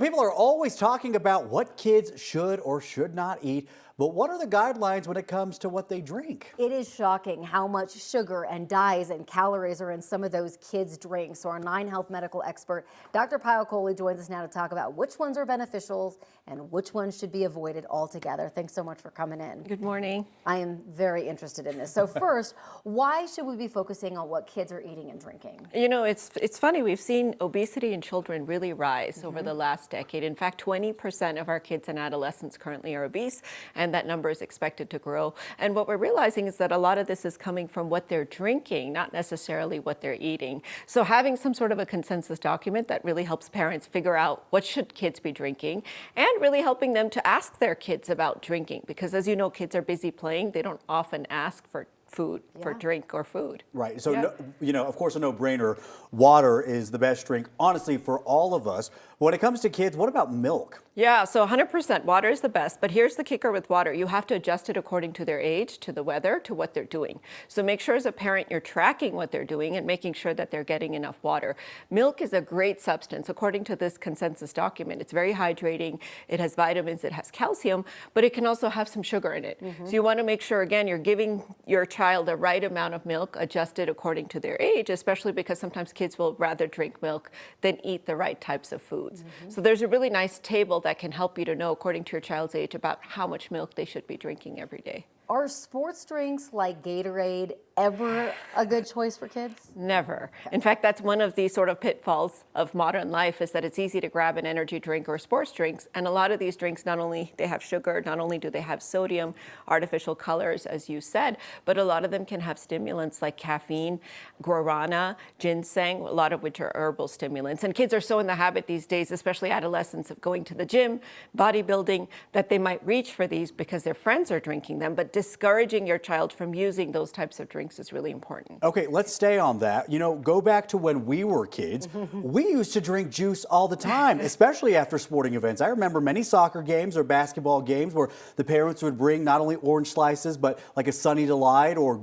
People are always talking about what kids should or should not eat, but what are the guidelines when it comes to what they drink? It is shocking how much sugar and dyes and calories are in some of those kids' drinks. So our 9 Health medical expert, Dr. Payal Kohli, joins us now to talk about which ones are beneficial and which ones should be avoided altogether. Thanks so much for coming in. Good morning. I am very interested in this. So first, why should we be focusing on what kids are eating and drinking? You know, it's funny. We've seen obesity in children really rise over the last decade. In fact, 20% of our kids and adolescents currently are obese, and that number is expected to grow. And what we're realizing is that a lot of this is coming from what they're drinking, not necessarily what they're eating. So having some sort of a consensus document that really helps parents figure out what should kids be drinking, and really helping them to ask their kids about drinking, because as you know, kids are busy playing. They don't often ask for food, for drink or food. Right. So, of course, a no-brainer. Water is the best drink, honestly, for all of us. When it comes to kids, what about milk? Yeah, so 100% water is the best, but here's the kicker with water. You have to adjust it according to their age, to the weather, to what they're doing. So make sure as a parent you're tracking what they're doing and making sure that they're getting enough water. Milk is a great substance. According to this consensus document, it's very hydrating. It has vitamins, it has calcium, but it can also have some sugar in it. So you want to make sure, again, you're giving your child the right amount of milk adjusted according to their age, especially because sometimes kids will rather drink milk than eat the right types of foods. So there's a really nice table that can help you to know, according to your child's age, about how much milk they should be drinking every day. Are sports drinks like Gatorade ever a good choice for kids? Never. In fact, that's one of the sort of pitfalls of modern life, is that it's easy to grab an energy drink or sports drinks. And a lot of these drinks, not only they have sugar, not only do they have sodium, artificial colors, as you said, but a lot of them can have stimulants like caffeine, guarana, ginseng, a lot of which are herbal stimulants. And kids are so in the habit these days, especially adolescents, of going to the gym, bodybuilding, that they might reach for these because their friends are drinking them. But discouraging your child from using those types of drinks is really important. Okay, let's stay on that. Go back to when we were kids. We used to drink juice all the time, especially after sporting events. I remember many soccer games or basketball games where the parents would bring not only orange slices, but like a Sunny Delight or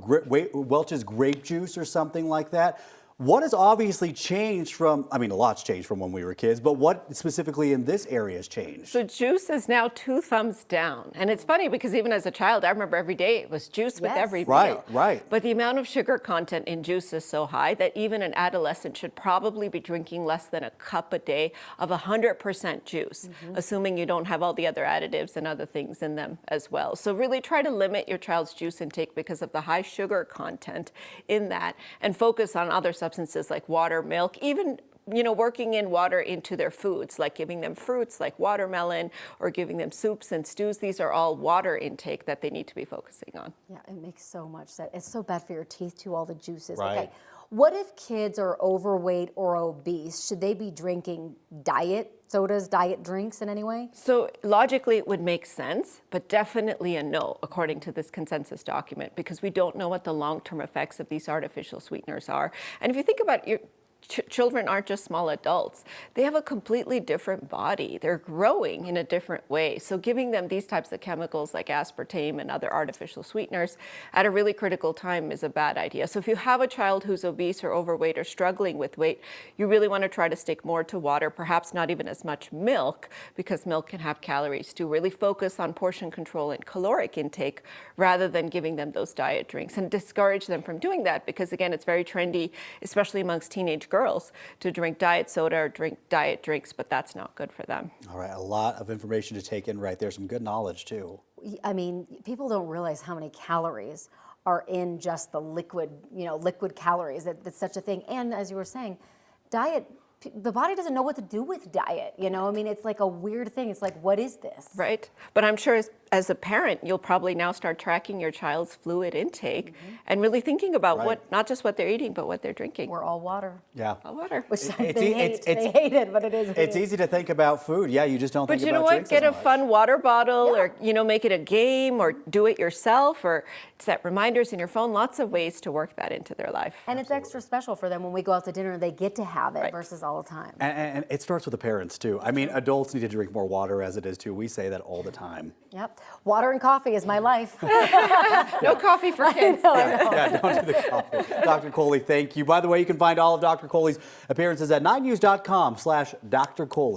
Welch's grape juice or something like that. What has obviously changed from, a lot's changed from when we were kids, but what specifically in this area has changed? So juice is now 2 thumbs down. And it's funny because even as a child, I remember every day it was juice with every meal. Right. But the amount of sugar content in juice is so high that even an adolescent should probably be drinking less than a cup a day of 100% juice, assuming you don't have all the other additives and other things in them as well. So really try to limit your child's juice intake because of the high sugar content in that, and focus on other substances like water, milk, even working in water into their foods, like giving them fruits like watermelon or giving them soups and stews. These are all water intake that they need to be focusing on. Yeah, it makes so much sense. It's so bad for your teeth too, all the juices. Right. Okay, what if kids are overweight or obese? Should they be drinking diet sodas, diet drinks in any way? So logically it would make sense, but definitely a no, according to this consensus document, because we don't know what the long-term effects of these artificial sweeteners are. And if you think about it, children aren't just small adults. They have a completely different body. They're growing in a different way. So giving them these types of chemicals like aspartame and other artificial sweeteners at a really critical time is a bad idea. So if you have a child who's obese or overweight or struggling with weight, you really want to try to stick more to water, perhaps not even as much milk, because milk can have calories too. Really focus on portion control and caloric intake rather than giving them those diet drinks, and discourage them from doing that because, again, it's very trendy, especially amongst teenage girls, to drink diet soda or drink diet drinks, but that's not good for them. All right, a lot of information to take in right there. Some good knowledge, too. People don't realize how many calories are in just the liquid, liquid calories. That's such a thing. And as you were saying, diet, the body doesn't know what to do with diet. It's like a weird thing. It's like, what is this? Right. But I'm sure as a parent, you'll probably now start tracking your child's fluid intake and really thinking about not just what they're eating, but what they're drinking. We're all water. Yeah. All water. Which they hate it, but it is. It's easy to think about food. Yeah, you just don't think about drinks. But you know what? Get a fun water bottle, or make it a game, or do it yourself, or set reminders in your phone. Lots of ways to work that into their life. And it's extra special for them when we go out to dinner. They get to have it versus all the time. And it starts with the parents too. Adults need to drink more water as it is too. We say that all the time. Yep. Water and coffee is my life. No coffee for kids. I know. Yeah, don't do the coffee. Dr. Kohli, thank you. By the way, you can find all of Dr. Kohli's appearances at 9news.com/Dr. Kohli.